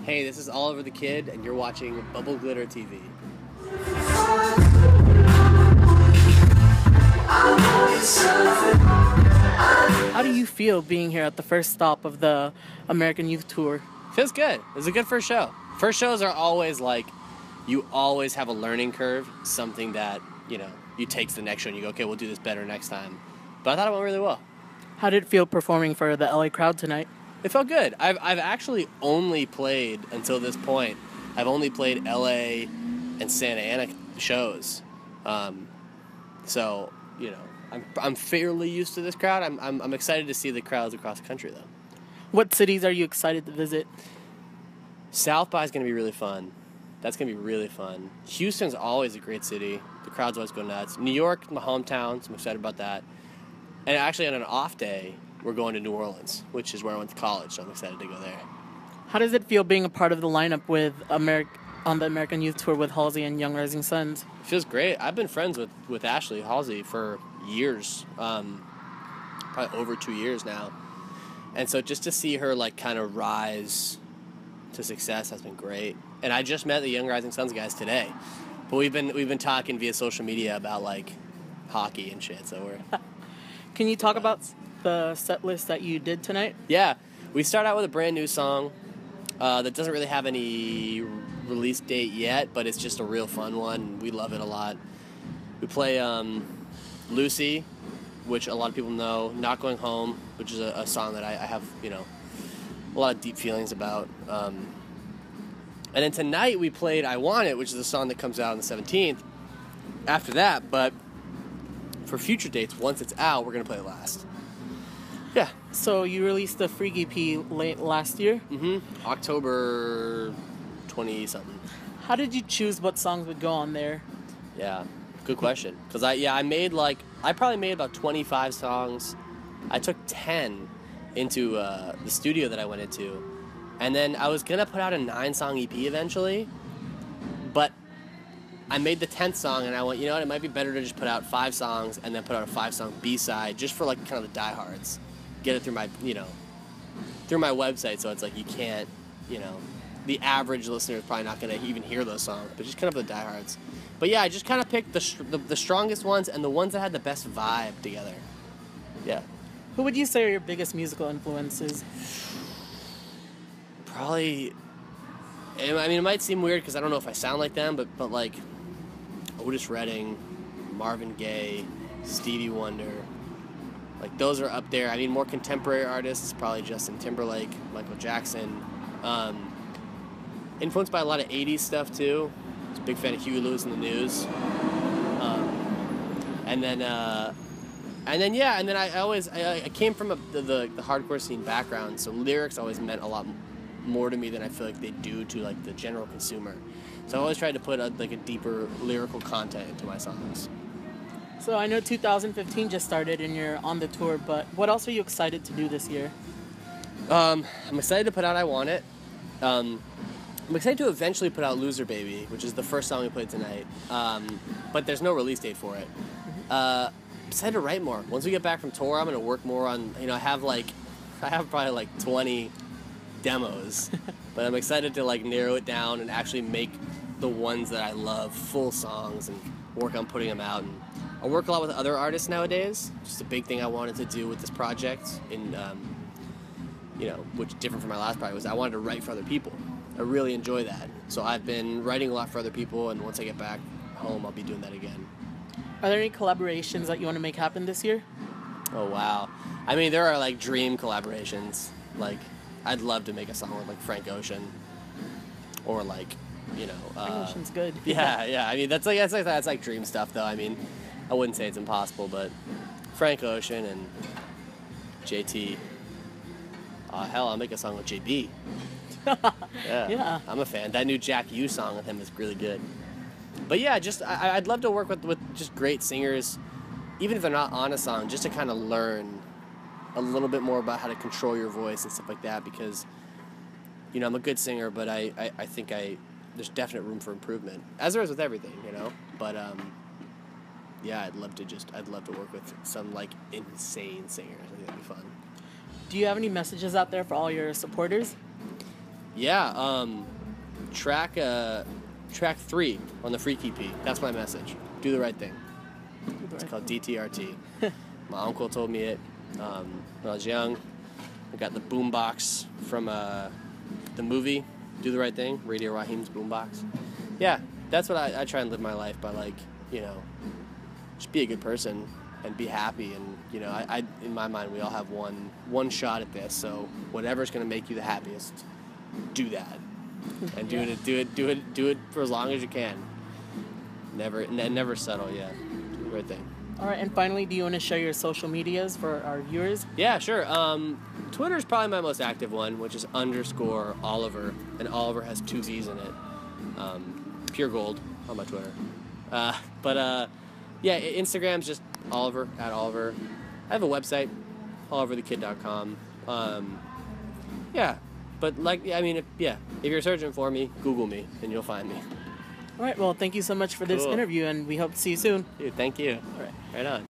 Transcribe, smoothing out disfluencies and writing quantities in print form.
Hey, this is Oliver the Kid, and you're watching Bubble Glitter TV. How do you feel being here at the first stop of the American Youth Tour? Feels good. It was a good first show. First shows are always like, you always have a learning curve, something that, you take to the next show and you go, okay, we'll do this better next time. But I thought it went really well. How did it feel performing for the LA crowd tonight? It felt good. I've actually only played, until this point, I've only played LA and Santa Ana shows. So, I'm fairly used to this crowd. I'm excited to see the crowds across the country, though. What cities are you excited to visit? South by is going to be really fun. That's going to be really fun. Houston's always a great city. The crowds always go nuts. New York, my hometown, so I'm excited about that. And actually, on an off day, we're going to New Orleans, which is where I went to college, so I'm excited to go there. How does it feel being a part of the lineup with on the American Youth Tour with Halsey and Young Rising Suns? It feels great. I've been friends with Ashley Halsey for years, probably over 2 years now. And so just to see her kind of rise to success has been great. And I just met the Young Rising Suns guys today, but we've been talking via social media about hockey and shit. So we're. Can you talk about the set list that you did tonight? Yeah, we start out with a brand new song that doesn't really have any release date yet, but it's just a real fun one. We love it a lot. We play Lucy, which a lot of people know. Not Going Home, which is a song that I have a lot of deep feelings about. And then tonight we played I Want It, which is a song that comes out on the 17th. After that, but for future dates, once it's out, we're going to play it last. Yeah. So you released the Freak EP late last year? Mm-hmm. October 20-something. How did you choose what songs would go on there? Yeah, good question. Because I probably made about 25 songs. I took 10 into the studio that I went into. And then I was going to put out a 9-song EP eventually. But I made the 10th song and I went, you know what, it might be better to just put out 5 songs and then put out a 5-song B-side just for kind of the diehards. Get it through my, through my website, so it's you can't, the average listener is probably not going to even hear those songs, but just kind of the diehards. But yeah, I just kind of picked the strongest ones and the ones that had the best vibe together. Yeah. Who would you say are your biggest musical influences? Probably, I mean, it might seem weird because I don't know if I sound like them, but Otis Redding, Marvin Gaye, Stevie Wonder, those are up there. I mean, more contemporary artists, probably Justin Timberlake, Michael Jackson. Influenced by a lot of 80s stuff, too. I was a big fan of Huey Lewis and the News. And then I came from the hardcore scene background, so lyrics always meant a lot more to me than I feel like they do to the general consumer. So I always tried to put a deeper lyrical content into my songs. So I know 2015 just started and you're on the tour, but what else are you excited to do this year? I'm excited to put out I Want It. I'm excited to eventually put out Loser Baby, which is the first song we played tonight. But there's no release date for it. I'm excited to write more. Once we get back from tour, I'm going to work more on, I have probably 20 demos. But I'm excited to narrow it down and actually make the ones that I love full songs and work on putting them out. And I work a lot with other artists nowadays. Just a big thing I wanted to do with this project, which is different from my last project, was I wanted to write for other people. I really enjoy that. So I've been writing a lot for other people, and once I get back home, I'll be doing that again. Are there any collaborations that you want to make happen this year? Oh, wow. I mean, there are dream collaborations. I'd love to make a song with Frank Ocean, or Frank Ocean's good. Yeah. I mean, that's dream stuff, though. I mean, I wouldn't say it's impossible, but Frank Ocean and JT. Hell, I'll make a song with JB. Yeah. I'm a fan. That new Jack U song with him is really good. But yeah, I'd love to work with just great singers, even if they're not on a song, just to kind of learn a little bit more about how to control your voice and stuff like that, because, I'm a good singer, but I think there's definite room for improvement, as there is with everything, but yeah, I'd love to work with some insane singers. I think that'd be fun. Do you have any messages out there for all your supporters? Yeah, track 3 on the Freak EP. That's my message. Do the right thing. It's called DTRT. My uncle told me it when I was young. I got the boombox from the movie Do the Right Thing, Radio Raheem's boombox. Yeah, that's what I try and live my life by, like, you know, just be a good person and be happy. And, you know, I in my mind, we all have one shot at this. So whatever's going to make you the happiest, do that. And do it for as long as you can. Never settle. Yeah, do the right thing. All right, and finally, do you want to share your social medias for our viewers? Yeah, sure. Twitter's probably my most active one, which is _Olivver, and Olivver has 2 V's in it. Pure gold on my Twitter. Yeah, Instagram's just Olivver, @Olivver. I have a website, olivverthekid.com. Yeah, but like, I mean, if you're searching for me, Google me, and you'll find me. All right, well, thank you so much for this interview, and we hope to see you soon. Dude, thank you. All right. Right on.